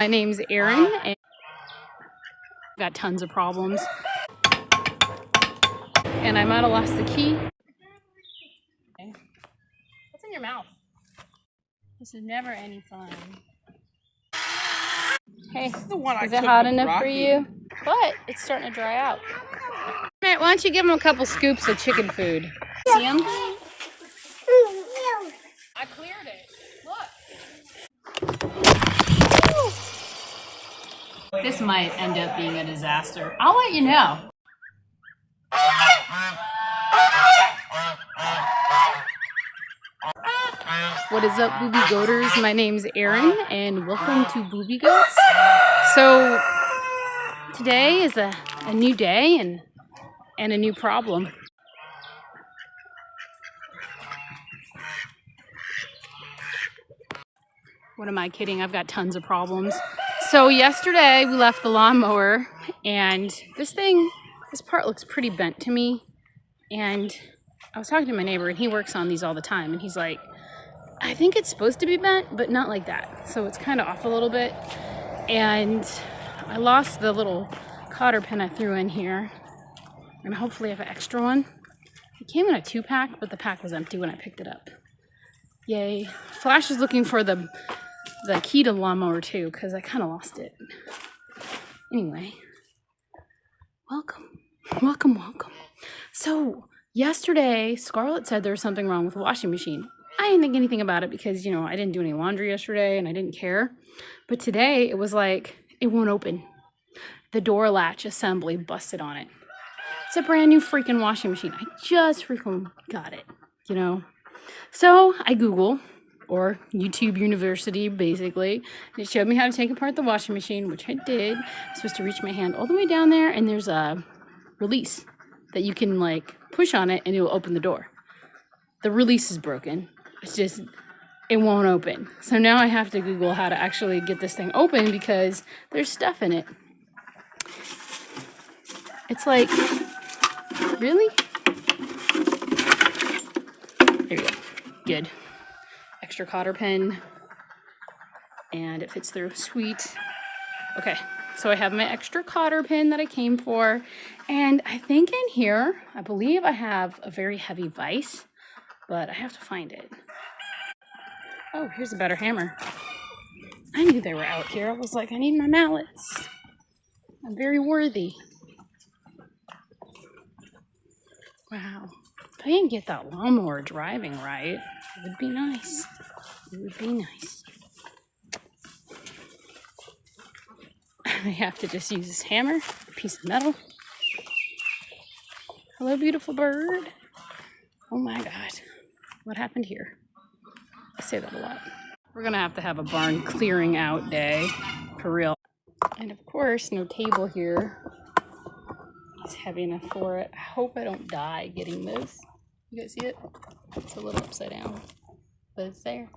My name's Erin, and I've got tons of problems. And I might have lost the key. What's in your mouth? This is never any fun. Hey, is it hot enough for you? But it's starting to dry out. Why don't you give them a couple scoops of chicken food? See them? I cleared it. Look. This might end up being a disaster. I'll let you know. What is up, Boobie Goaters? My name's Erin, and welcome to Boobiegoats. So today is a new day and a new problem. What am I kidding? I've got tons of problems. So yesterday we left the lawnmower, and this part looks pretty bent to me. And I was talking to my neighbor, and he works on these all the time, and he's like, I think it's supposed to be bent, but not like that. So it's kind of off a little bit. And I lost the little cotter pin I threw in here, and hopefully I have an extra one. It came in a 2-pack, but the pack was empty when I picked it up. Yay. Flash is looking for the key to the lawnmower too, because I kind of lost it. Anyway, welcome. So yesterday, Scarlett said there was something wrong with the washing machine. I didn't think anything about it because, you know, I didn't do any laundry yesterday and I didn't care. But today it was like, it won't open. The door latch assembly busted on it. It's a brand new freaking washing machine. I just freaking got it, you know. So I Google, or YouTube University, basically. And it showed me how to take apart the washing machine, which I did. I'm supposed to reach my hand all the way down there, and there's a release that you can, like, push on it, and it will open the door. The release is broken. It's just, it won't open. So now I have to Google how to actually get this thing open because there's stuff in it. It's like, really? There you go. Good. Extra cotter pin. And it fits through. Sweet. Okay. So I have my extra cotter pin that I came for. And I think in here, I believe I have a very heavy vise. But I have to find it. Oh, here's a better hammer. I knew they were out here. I was like, I need my mallets. I'm very worthy. Wow. If I didn't get that lawnmower driving right, it would be nice. It would be nice. I have to just use this hammer, a piece of metal. Hello, beautiful bird. Oh my God. What happened here? I say that a lot. We're gonna have a barn clearing out day, for real. And of course, no table here. It's heavy enough for it. I hope I don't die getting this. You guys see it? It's a little upside down, but it's there.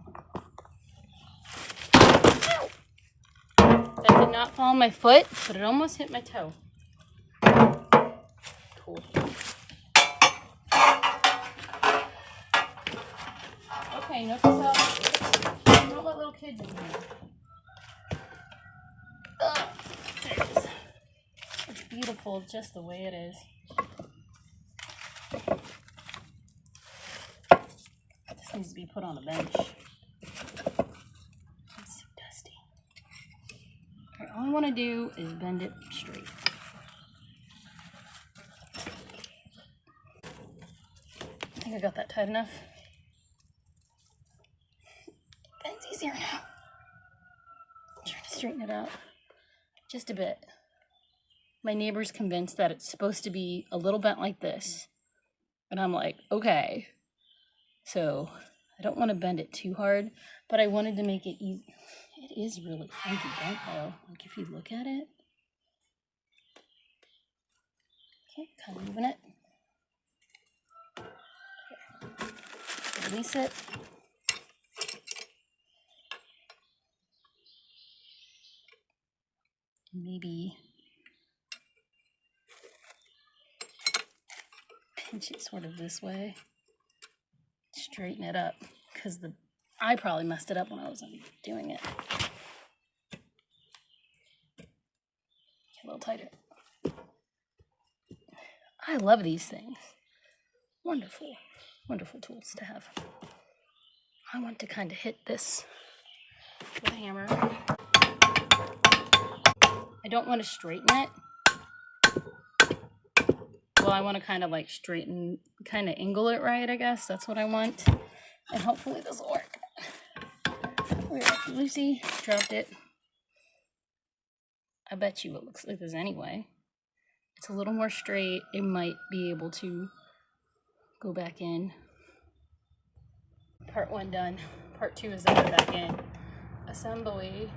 That did not fall on my foot, but it almost hit my toe. Cool. Okay, no stuff. Don't let little kids in here. There it is. It's beautiful just the way it is. This needs to be put on a bench. It's so dusty. Okay, all I want to do is bend it straight. I think I got that tight enough. Bend's easier now. I'm trying to straighten it out just a bit. My neighbor's convinced that it's supposed to be a little bent like this. And I'm like, okay. So I don't want to bend it too hard, but I wanted to make it easy. It is really funky bent though. Like if you look at it. Okay, kind of moving it. Okay. Release it. Maybe pinch it sort of this way. Straighten it up, because I probably messed it up when I was doing it. A little tighter. I love these things. Wonderful, wonderful tools to have. I want to kind of hit this with a hammer. I don't want to straighten it. Well, I want to kind of like straighten, kind of angle it right, I guess. That's what I want. And hopefully this will work. Lucy dropped it. I bet you it looks like this anyway. It's a little more straight. It might be able to go back in. Part 1 done. Part 2 is to go back in. Assembly.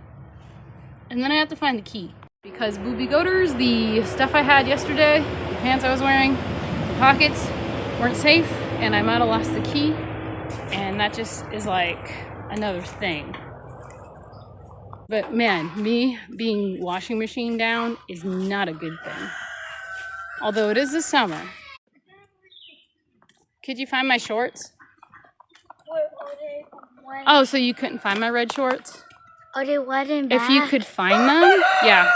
And then I have to find the key. Because Boobie Goaters, the stuff I had yesterday, the pants I was wearing, the pockets weren't safe, and I might have lost the key. And that just is like another thing. But man, me being washing machine down is not a good thing. Although it is the summer. Could you find my shorts? Oh, so you couldn't find my red shorts? Are they red and black? If you could find them, yeah.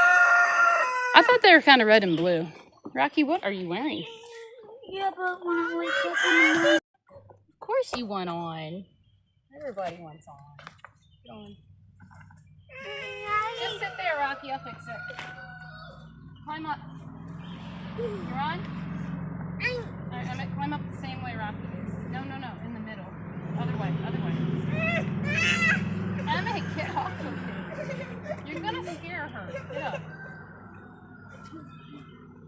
I thought they were kind of red and blue. Rocky, what are you wearing? Yeah, but when I wake up in the morning. Of course you want on. Everybody wants on. Get on. Just sit there, Rocky. I'll fix it. Climb up. You're on? Alright, I'm gonna climb up the same way Rocky is. No, no, no. In the middle. Other way, other way. Emma, get off of it. You're gonna scare her. Get up.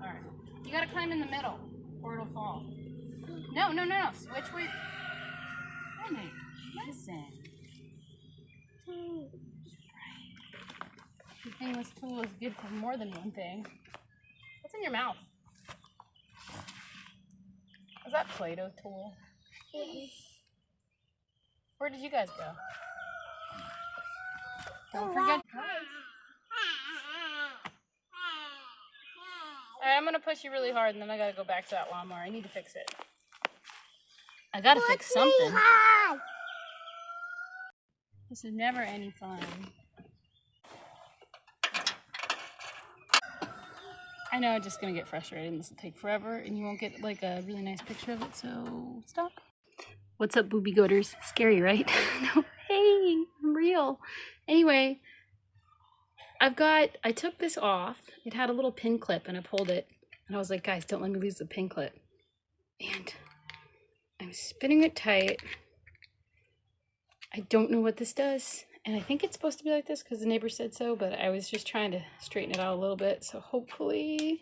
Alright. You gotta climb in the middle, or it'll fall. No, no, no, no. Switch with. Emma, listen. The painless tool is good for more than one thing. What's in your mouth? Is that Play-Doh tool? Where did you guys go? Don't forget. Alright, I'm gonna push you really hard and then I gotta go back to that lawnmower. I need to fix it. I gotta fix something. This is never any fun. I know I'm just gonna get frustrated and this will take forever and you won't get like a really nice picture of it, so stop. What's up, Boobie Goaters? Scary, right? No, hey, I'm real. Anyway, I took this off. It had a little pin clip and I pulled it and I was like, guys, don't let me lose the pin clip. And I'm spinning it tight. I don't know what this does. And I think it's supposed to be like this because the neighbor said so, but I was just trying to straighten it out a little bit. So hopefully,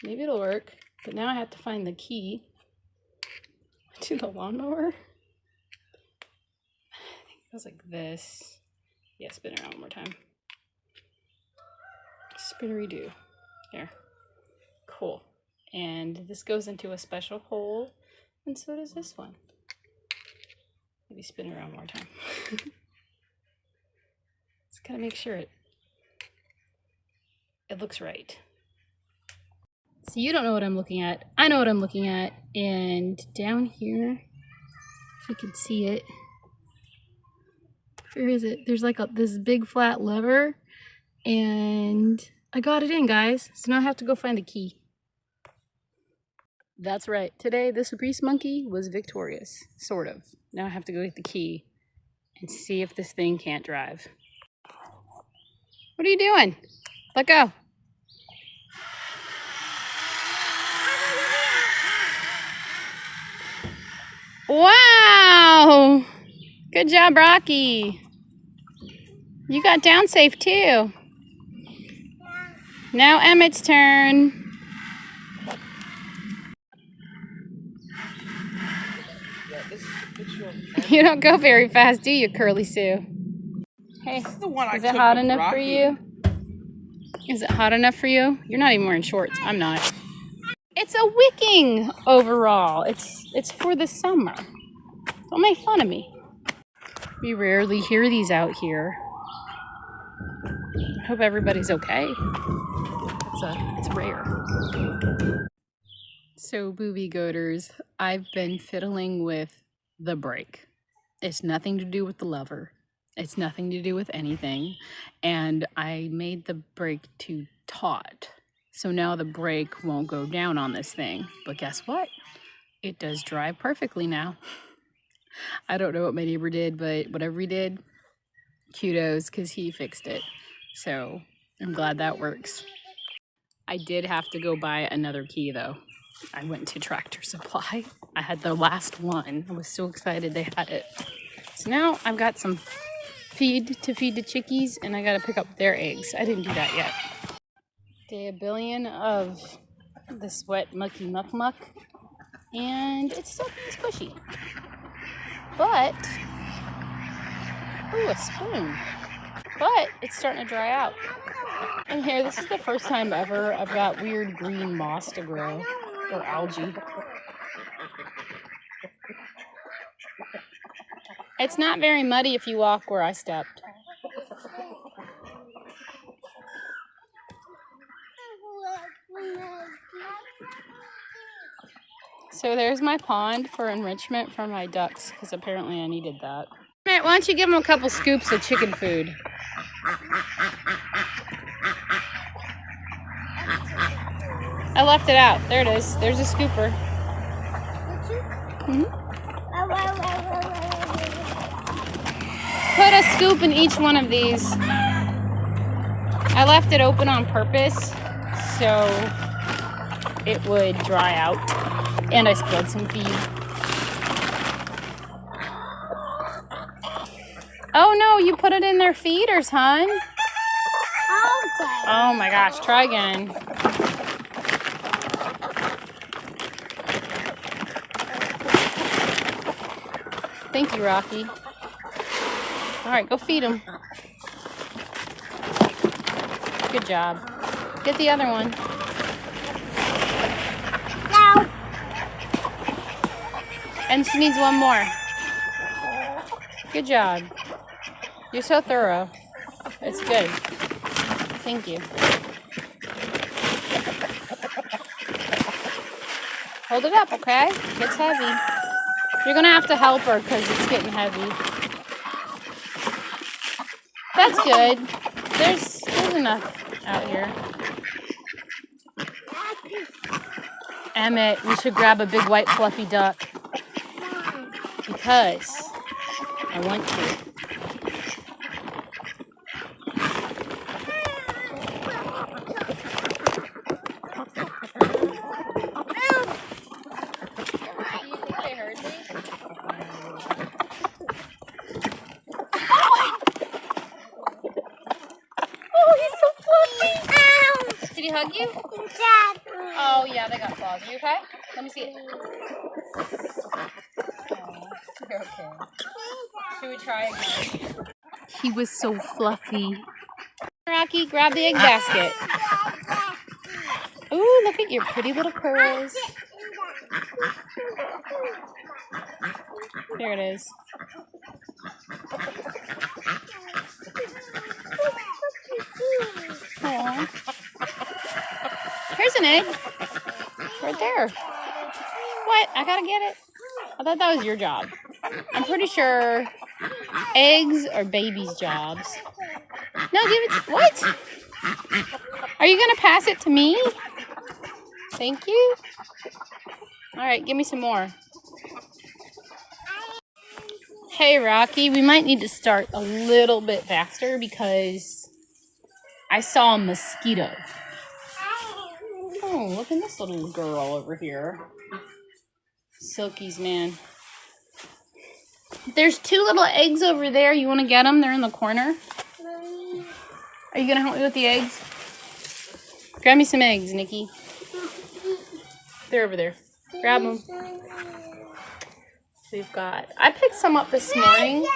maybe it'll work. But now I have to find the key to the lawnmower. I think it goes like this. Yeah, spin it around one more time. Spinnery-doo. There. Cool. And this goes into a special hole, and so does this one. Maybe spin it around one more time. Just gotta make sure it looks right. So you don't know what I'm looking at. I know what I'm looking at. And down here, if you can see it, where is it? There's like this big flat lever, and I got it in, guys. So now I have to go find the key. That's right. Today, this grease monkey was victorious, sort of. Now I have to go get the key and see if this thing can't drive. What are you doing? Let go. Wow! Good job, Rocky. You got down safe too. Now Emmett's turn. You don't go very fast, do you, Curly Sue? Hey, is it hot enough for you? Is it hot enough for you? You're not even wearing shorts. I'm not. It's a wicking overall. It's for the summer. Don't make fun of me. We rarely hear these out here. I hope everybody's okay. It's rare. So, Boobie Goaters, I've been fiddling with the brake. It's nothing to do with the lever. It's nothing to do with anything. And I made the brake too taut. So now the brake won't go down on this thing. But guess what? It does drive perfectly now. I don't know what my neighbor did, but whatever he did, kudos, because he fixed it. So I'm glad that works. I did have to go buy another key though. I went to Tractor Supply. I had the last one. I was so excited they had it. So now I've got some feed to feed the chickies, and I gotta pick up their eggs. I didn't do that yet. Day a billion of this wet mucky muck muck, and it's still pretty squishy. But, ooh, a spoon. But it's starting to dry out. And here, this is the first time ever I've got weird green moss to grow, or algae. It's not very muddy if you walk where I stepped. So there's my pond for enrichment for my ducks, because apparently I needed that. Matt, why don't you give them a couple scoops of chicken food? I left it out. There it is. There's a scooper. Put a scoop in each one of these. I left it open on purpose so it would dry out. And I spilled some feed. Oh no, you put it in their feeders, hon. Oh my gosh, try again. Thank you, Rocky. All right, go feed them. Good job. Get the other one. No. And she needs one more. Good job. You're so thorough. It's good. Thank you. Hold it up, okay? It's heavy. You're gonna have to help her because it's getting heavy. That's good. There's enough out here. Emmett, we should grab a big white fluffy duck. Because I want to. Did he hug you? Oh, yeah, they got claws. Are you okay? Let me see it. Oh, you're okay. Should we try again? He was so fluffy. Rocky, grab the egg basket. Ooh, look at your pretty little curls. There it is. Aww. Here's an egg. Right there. What? I gotta get it. I thought that was your job. I'm pretty sure eggs are babies' jobs. No, give it to... What? Are you gonna pass it to me? Thank you. Alright, give me some more. Hey, Rocky, we might need to start a little bit faster because I saw a mosquito. Oh, look at this little girl over here. Silkies, man. There's 2 little eggs over there. You want to get them? They're in the corner. Are you going to help me with the eggs? Grab me some eggs, Nikki. They're over there. Grab them. We've got... I picked some up this morning,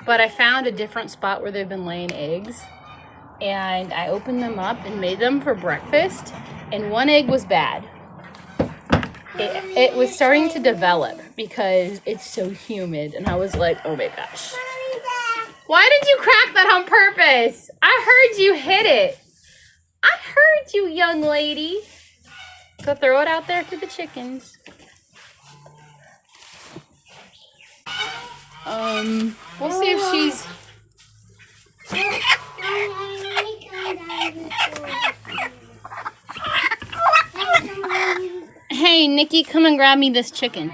but I found a different spot where they've been laying eggs. And I opened them up and made them for breakfast. And one egg was bad. It was starting to develop because it's so humid. And I was like, oh my gosh. Why did you crack that on purpose? I heard you hit it. I heard you, young lady. Go throw it out there for the chickens. We'll see if she's... Hey, Nikki, come and grab me this chicken.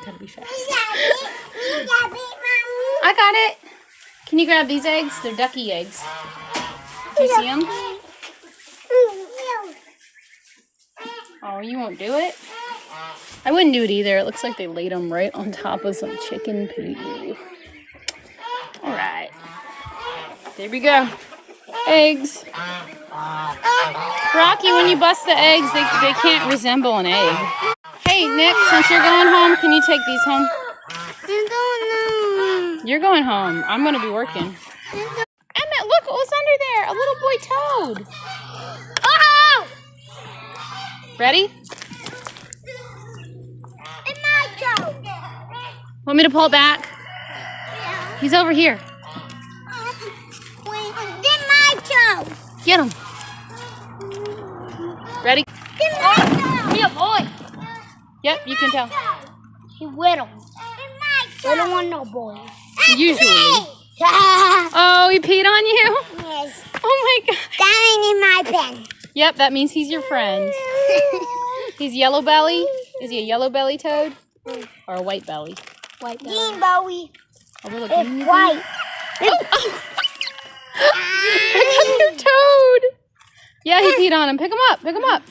Gotta be fast. I got it. Can you grab these eggs? They're ducky eggs. Do you see them? Oh, you won't do it? I wouldn't do it either. It looks like they laid them right on top of some chicken poo. All right. There we go. Eggs. Rocky, when you bust the eggs, they can't resemble an egg. Hey, Nick, since you're going home, can you take these home? You're going home. I'm going to be working. Emmett, look what was under there. A little boy toad. Oh! Ready? It's my toe. Want me to pull it back? Yeah. He's over here. It's my toe. Get him. Ready? It's my toe. Be a boy. Yep, you can tell. He whittled. I don't want no boy. Usually. Oh, he peed on you? Yes. Oh my God. Dying in my pen. Yep, that means he's your friend. He's yellow belly. Is he a yellow belly toad? Or a white belly? White belly. Green Bowie. A little It's green white. I got your toad. Yeah, he peed on him. Pick him up. Pick him up.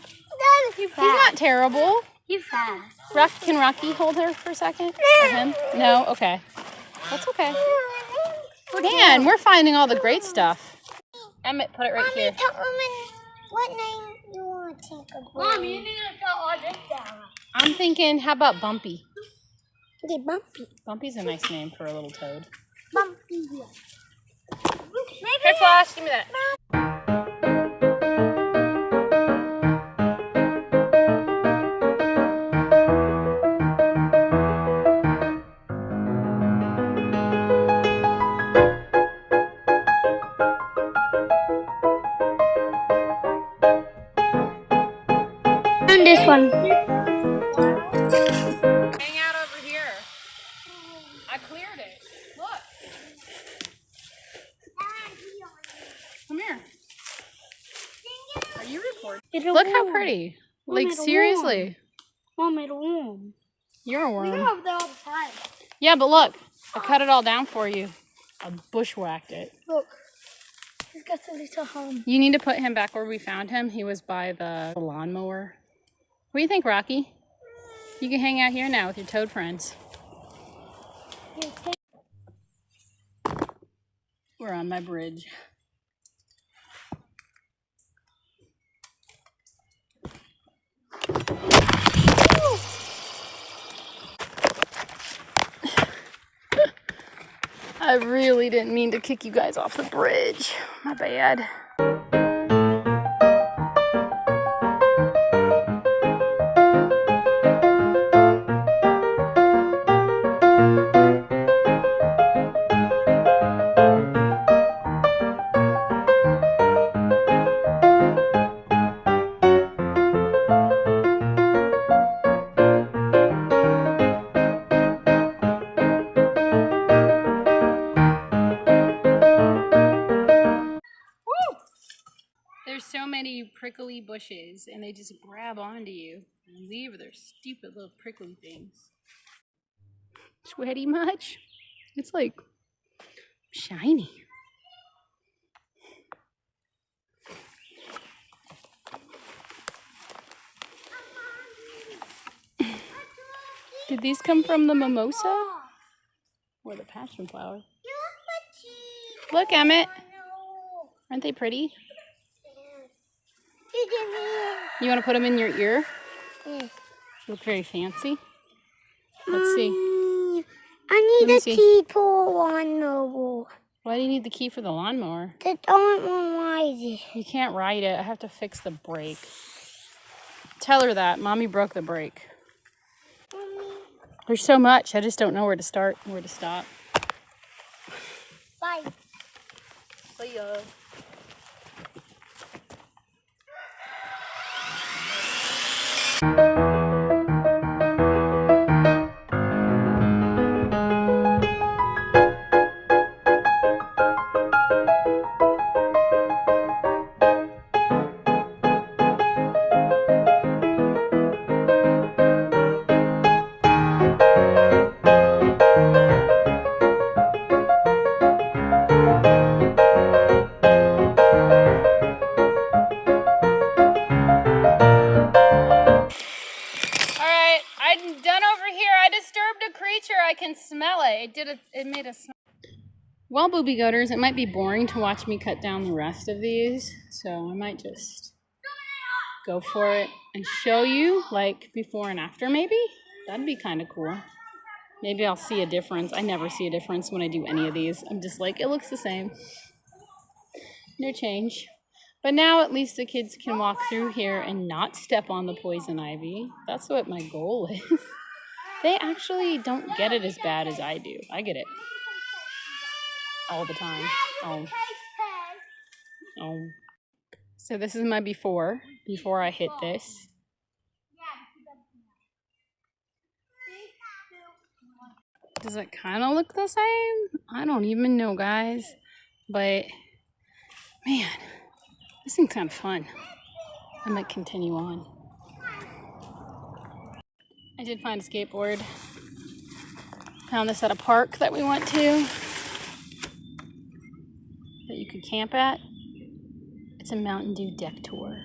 He's not terrible. You're fast. Can Rocky hold her for a second? Or him? No? Okay. That's okay. Man, we're finding all the great stuff. Emmett, put it right here. What name you want to take a boy? Mom, you need to go all this down. I'm thinking, how about Bumpy? Okay, Bumpy. Bumpy's a nice name for a little toad. Bumpy. Here, Flash, give me that. This one. Hang out over here. I cleared it. Look. Come here. Are you recording? Look how pretty. Like, seriously. Mom, it's warm. You're a worm. You're over there all the time. Yeah, but look. I cut it all down for you. I bushwhacked it. Look. He's got so little home. You need to put him back where we found him. He was by the lawnmower. What do you think, Rocky? You can hang out here now with your toad friends. We're on my bridge. I really didn't mean to kick you guys off the bridge. My bad. There's so many prickly bushes and they just grab onto you and leave their stupid little prickly things. Sweaty much? It's like shiny. Did these come from the mimosa or the passion flower? Look, Emmett. Aren't they pretty? You want to put them in your ear? Yeah. Look very fancy. Let's see. I need a key for lawnmower. Why do you need the key for the lawnmower? I don't want to ride it. You can't ride it. I have to fix the brake. Tell her that. Mommy broke the brake. There's so much. I just don't know where to start, where to stop. Bye. See ya. Well, Boobie Goaters, it might be boring to watch me cut down the rest of these, so I might just go for it and show you, like, before and after, maybe? That'd be kind of cool. Maybe I'll see a difference. I never see a difference when I do any of these. I'm just like, it looks the same. No change. But now at least the kids can walk through here and not step on the poison ivy. That's what my goal is. They actually don't get it as bad as I do. I get it all the time. Oh. So this is my before I hit this. Does it kind of look the same? I don't even know, guys. But, man, this thing's kind of fun. I might continue on. I did find a skateboard. Found this at a park that we went to that you could camp at. It's a Mountain Dew deck tour.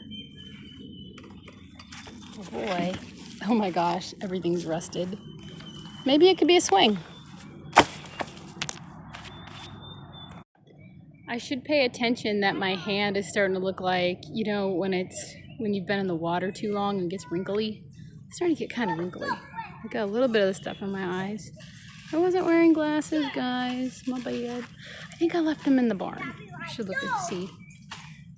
Oh boy. Oh my gosh, everything's rusted. Maybe it could be a swing. I should pay attention that my hand is starting to look like, you know, when you've been in the water too long and it gets wrinkly. It's starting to get kind of wrinkly. I got a little bit of the stuff in my eyes. I wasn't wearing glasses, guys. My bad. I think I left them in the barn. I should look and see.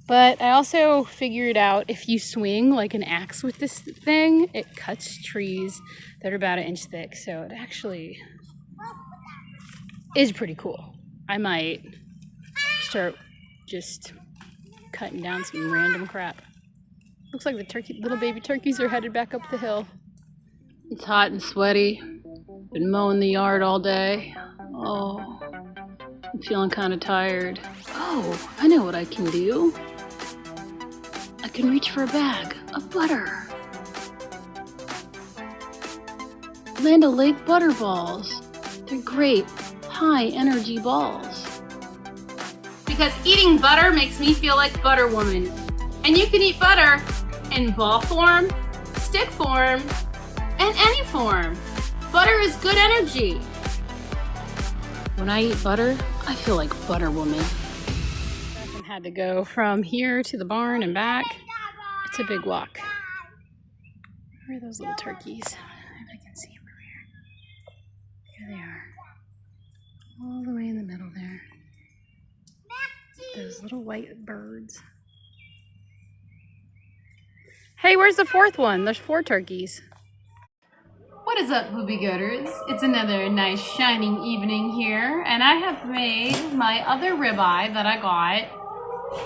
But I also figured out if you swing like an axe with this thing, it cuts trees that are about 1 inch thick. So it actually is pretty cool. I might start just cutting down some random crap. Looks like the little baby turkeys are headed back up the hill. It's hot and sweaty. Been mowing the yard all day. Oh, I'm feeling kind of tired. Oh, I know what I can do. I can reach for a bag of butter. Land O'Lakes butter balls. They're great, high energy balls. Because eating butter makes me feel like Butter Woman. And you can eat butter in ball form, stick form, and any form. Butter is good energy. When I eat butter, I feel like Butter Woman. I had to go from here to the barn and back. It's a big walk. Where are those little turkeys? If I can see them from here. Here they are. All the way in the middle there. Those little white birds. Hey, where's the fourth one? There's 4 turkeys. What is up, Boobie Goaters? It's another nice shining evening here, and I have made my other ribeye that I got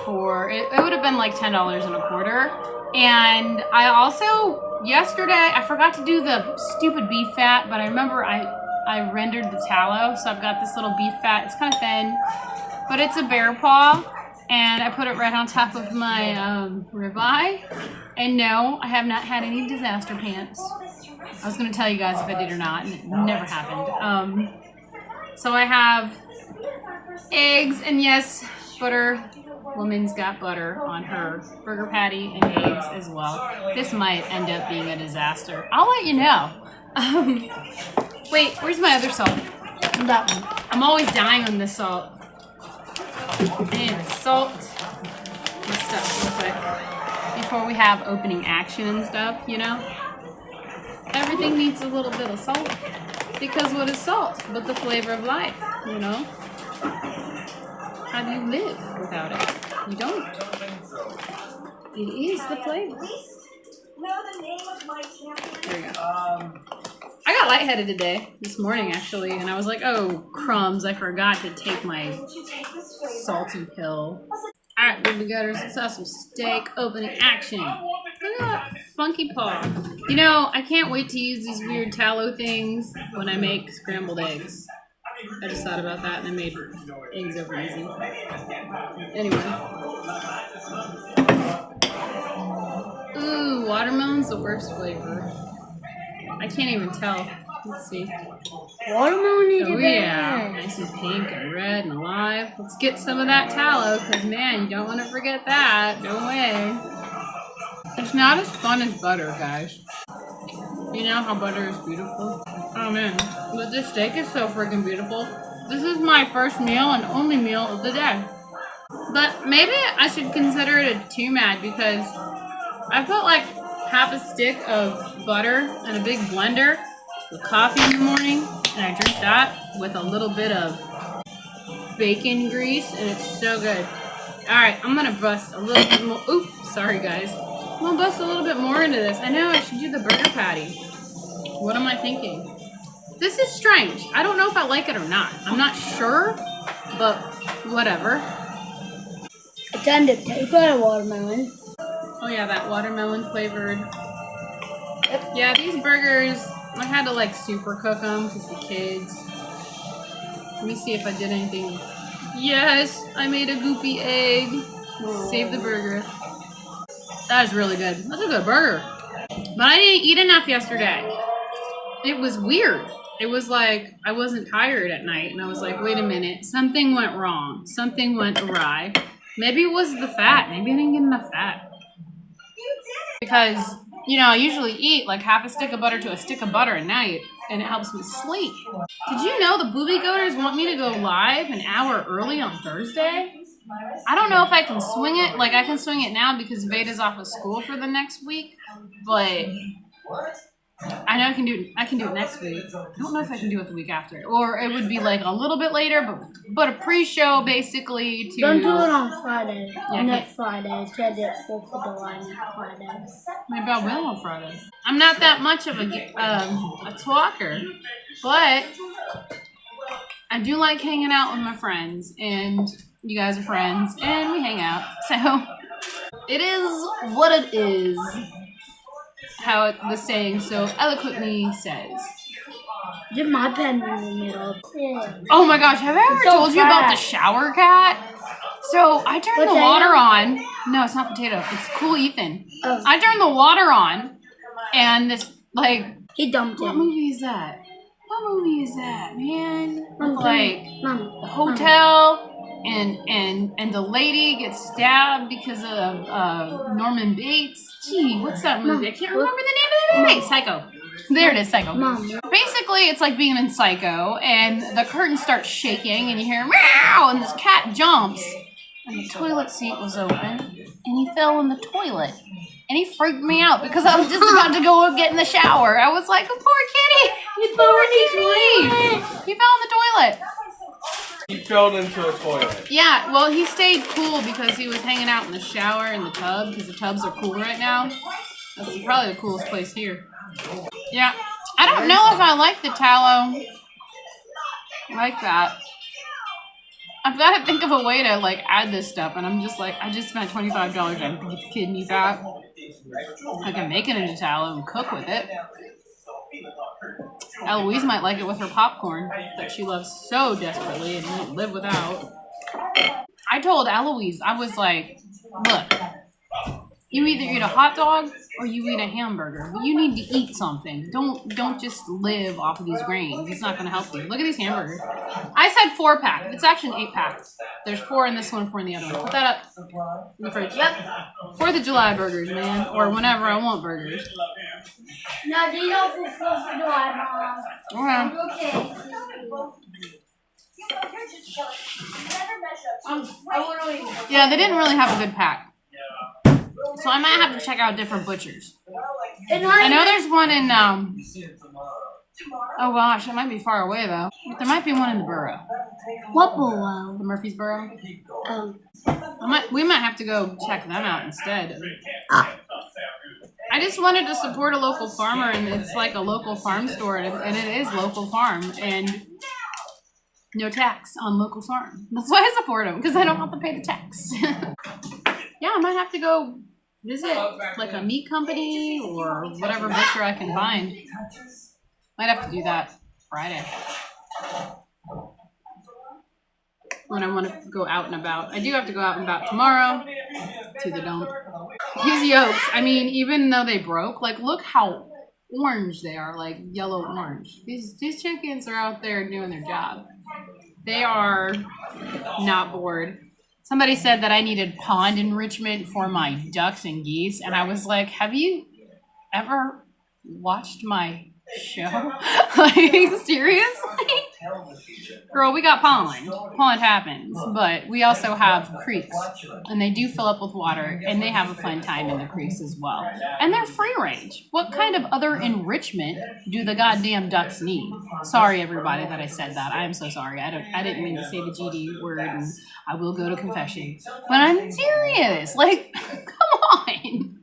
for, it would have been like $10.25. And I also, yesterday, I forgot to do the stupid beef fat, but I remember I rendered the tallow, so I've got this little beef fat. It's kind of thin, but it's a bear paw, and I put it right on top of my ribeye. And no, I have not had any disaster pants. I was going to tell you guys if I did or not, and it never happened. So I have eggs, and yes, Butter Woman's got butter on her burger patty and eggs as well. This might end up being a disaster. I'll let you know. Wait, where's my other salt? That one. I'm always dying on this salt. And salt this stuff real quick before we have opening action and stuff, you know? Everything needs a little bit of salt. Because what is salt but the flavor of life, you know? How do you live without it? You don't. It is the flavor. There we go. I got lightheaded today, this morning actually, and I was like, oh, crumbs, I forgot to take my salty pill. Alright, Boobie Goaters, let's have some steak opening action. Look at that funky paw. You know, I can't wait to use these weird tallow things when I make scrambled eggs. I just thought about that and I made eggs over easy. Anyway. Ooh, watermelon's the worst flavor. I can't even tell. Let's see. Watermelon is Oh yeah, nice and pink and red and alive. Let's get some of that tallow, because man, you don't want to forget that. No way. It's not as fun as butter, guys. You know how butter is beautiful? Oh man, but this steak is so freaking beautiful. This is my first meal and only meal of the day. But maybe I should consider it a 2-mad because I put like half a stick of butter in a big blender with coffee in the morning, and I drink that with a little bit of bacon grease, and it's so good. Alright, I'm gonna bust a little bit more. Oops, sorry guys. I'm gonna bust a little bit more into this. I know I should do the burger patty. What am I thinking? This is strange. I don't know if I like it or not. I'm not sure, but whatever. It's under takeout watermelon. Oh yeah, that watermelon flavored. Yeah, these burgers, I had to like super cook them because the kids. Let me see if I did anything. Yes, I made a goopy egg. Save the burger. That is really good. That's a good burger. But I didn't eat enough yesterday. It was weird. It was like I wasn't tired at night, and I was like, wait a minute, something went wrong. Something went awry. Maybe it was the fat. Maybe I didn't get enough fat. Because, you know, I usually eat like half a stick of butter to a stick of butter at night, and it helps me sleep. Did you know the Boobie Goaters want me to go live an hour early on Thursday? I don't know if I can swing it. Like, I can swing it now because Veda's off of school for the next week, but I know I can do it next week. I don't know if I can do it the week after, or it would be like a little bit later, but a pre-show basically to. Don't do it on Friday. Yeah, Next Friday. Instead it's 4th of July next Friday. Maybe I will on Friday. I'm not that much of a talker, but I do like hanging out with my friends, and you guys are friends, and we hang out. So it is what it is. How the saying so eloquently says. Get my pen in the middle. Yeah. Oh my gosh, have I ever told you about the shower cat? So I turned the water on. No, it's not potato. It's Cool Ethan. Oh. I turned the water on, and this, like... He dumped What him. movie is that? What movie is that, man? Mom, Like, Mom, the hotel... And the lady gets stabbed because of Norman Bates. Gee, what's that movie? I can't remember the name of the movie. Psycho. There it is, Psycho. Mom. Basically, it's like being in Psycho, and the curtain starts shaking, and you hear meow, and this cat jumps, and the toilet seat was open, and he fell in the toilet. And he freaked me out because I was just about to go get in the shower. I was like, oh, poor kitty. Poor kitty. He fell in the toilet. He fell into a toilet. Yeah, well, he stayed cool because he was hanging out in the shower in the tub because the tubs are cool right now. That's probably the coolest place here. Yeah, I don't know if I like the tallow like that. I've got to think of a way to like add this stuff, and I'm just like, I just spent $25 on kidney fat. I can make it into tallow and cook with it. Eloise might like it with her popcorn that she loves so desperately and won't live without. I told Eloise, I was like, look, you either eat a hot dog or you eat a hamburger, but you need to eat something. Don't just live off of these grains. It's not going to help you. Look at these hamburgers. I said 4-pack. It's actually an 8-pack. There's 4 in this one, 4 in the other one. Put that up in the fridge. Yep. 4th of July burgers, man. Or whenever I want burgers. No, these are for 4th of July, Mom. Okay. Yeah, they didn't really have a good pack. So I might have to check out different butchers. I know there's one in, oh gosh, it might be far away though. But there might be one in the borough. What borough? The Murfreesboro. We might have to go check them out instead. I just wanted to support a local farmer, and it's like a local farm store, and it is local farm, and no tax on local farm. That's why I support them, because I don't have to pay the tax. Yeah, I might have to go visit like a meat company or whatever butcher I can find. Might have to do that Friday when I want to go out and about. I do have to go out and about tomorrow to the dump. These yolks, I mean, even though they broke, like look how orange they are, like yellow orange. These chickens are out there doing their job. They are not bored. Somebody said that I needed pond enrichment for my ducks and geese, and I was like, have you ever watched my show. Like, seriously? Girl, we got pond. Pond happens. But we also have creeks. And they do fill up with water. And they have a fun time in the creeks as well. And they're free range. What kind of other enrichment do the goddamn ducks need? Sorry, everybody, that I said that. I'm so sorry. I didn't mean to say the GD word. And I will go to confession. But I'm serious. Like, come on.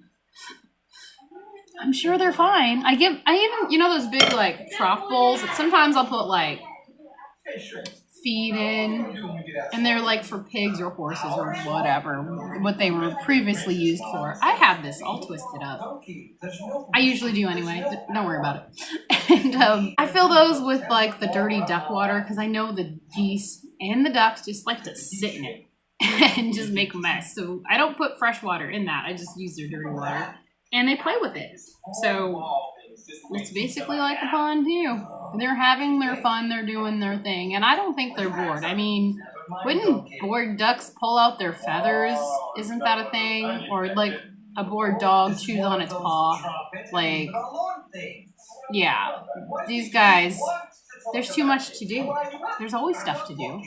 I'm sure they're fine. I even, you know those big, like, trough bowls? Sometimes I'll put, like, feed in, and they're, like, for pigs or horses or whatever, what they were previously used for. I have this all twisted up. I usually do anyway. Don't worry about it. And I fill those with, like, the dirty duck water, because I know the geese and the ducks just like to sit in it and just make a mess. So I don't put fresh water in that. I just use their dirty water. And they play with it. So it's basically like a pond too. They're having their fun, they're doing their thing. And I don't think they're bored. I mean, wouldn't bored ducks pull out their feathers? Isn't that a thing? Or like a bored dog chews on its paw. Like, yeah, these guys, there's too much to do. There's always stuff to do.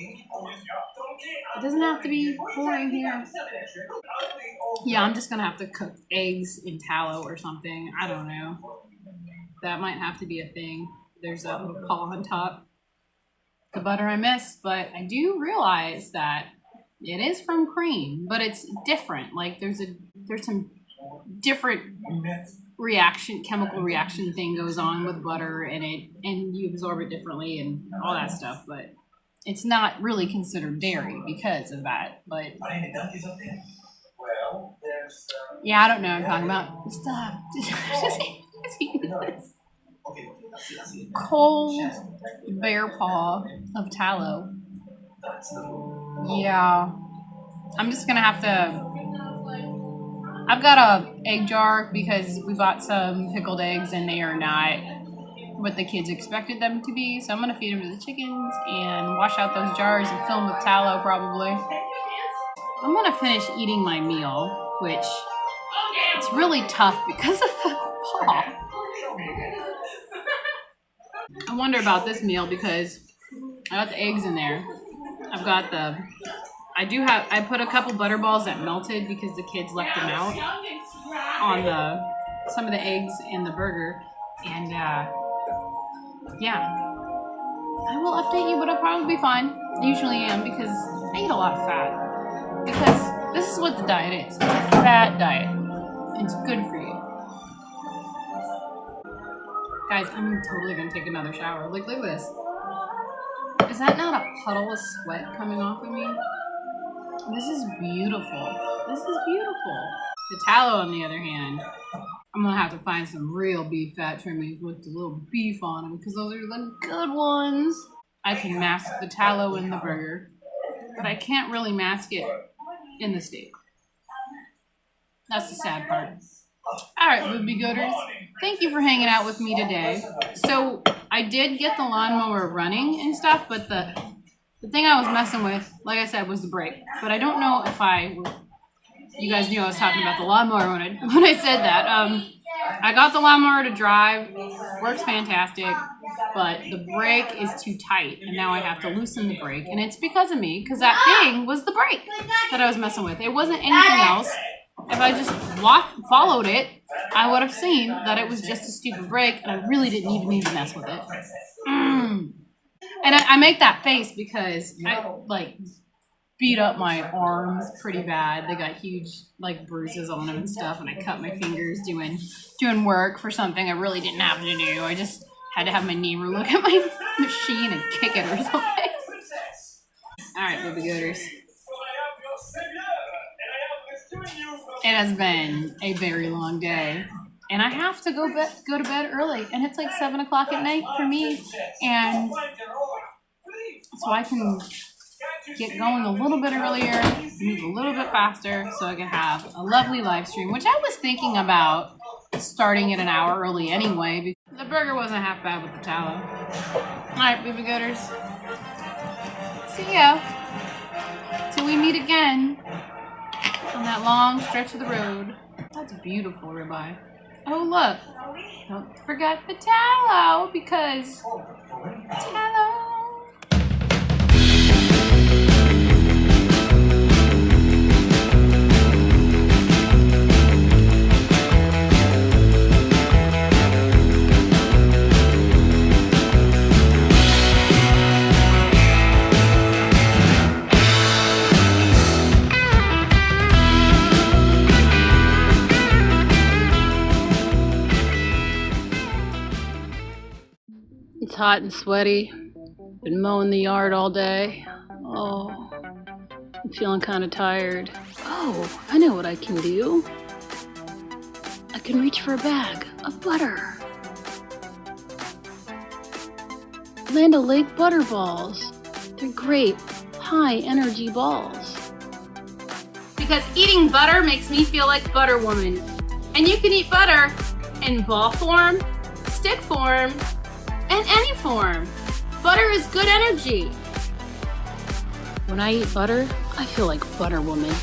It doesn't have to be boring here. Yeah, I'm just gonna have to cook eggs in tallow or something. I don't know. That might have to be a thing. There's a little paw on top. The butter I miss, but I do realize that it is from cream, but it's different. Like there's some different chemical reaction thing goes on with butter and you absorb it differently and all that stuff, but it's not really considered dairy because of that. But yeah, I don't know what I'm talking about. Stop. Just eating this cold bear paw of tallow. Yeah. I'm just gonna have to. I've got a egg jar because we bought some pickled eggs and they are not what the kids expected them to be. So I'm gonna feed them to the chickens and wash out those jars and fill them with tallow probably. I'm gonna finish eating my meal, which it's really tough because of the paw. I wonder about this meal because I got the eggs in there. I've got I put a couple butter balls that melted because the kids left them out on some of the eggs in the burger. And yeah, I will update you, but I'll probably be fine. I usually am because I eat a lot of fat. Because this is what the diet is. It's a fat diet. It's good for you. Guys, I'm totally gonna take another shower. Look at this. Is that not a puddle of sweat coming off of me? This is beautiful. This is beautiful. The tallow, on the other hand, I'm gonna have to find some real beef fat trimmings with the little beef on them because those are the good ones. I can mask the tallow in the burger, but I can't really mask it in the steak. That's the sad part. Alright, Boobie Goaters, thank you for hanging out with me today. So, I did get the lawnmower running and stuff, but the thing I was messing with, like I said, was the brake. But I don't know if you guys knew I was talking about the lawnmower when I said that. I got the lawnmower to drive, works fantastic, but the brake is too tight, and now I have to loosen the brake, and it's because of me, because that thing was the brake that I was messing with. It wasn't anything else. If I just followed it, I would have seen that it was just a stupid brake, and I really didn't even need to mess with it. And I make that face because I, like, beat up my arms pretty bad. They got huge, like, bruises on them and stuff, and I cut my fingers doing work for something I really didn't have to do. I just had to have my neighbor look at my machine and kick it or something. Alright, Boobie Goaters. It has been a very long day, and I have to go to bed early, and it's like 7 o'clock at night for me, and so I can get going a little bit earlier, move a little bit faster, so I can have a lovely live stream, which I was thinking about starting it an hour early anyway, because the burger wasn't half bad with the tallow. Alright, Boobie Goaters. See ya. Till we meet again on that long stretch of the road. That's beautiful ribeye. Oh, look. Don't forget the tallow because tallow. It's hot and sweaty. Been mowing the yard all day. Oh, I'm feeling kind of tired. Oh, I know what I can do. I can reach for a bag of butter. Land O'Lakes butter balls. They're great, high energy balls. Because eating butter makes me feel like Butter Woman. And you can eat butter in ball form, stick form, and any form. Butter is good energy. When I eat butter, I feel like Butter Woman.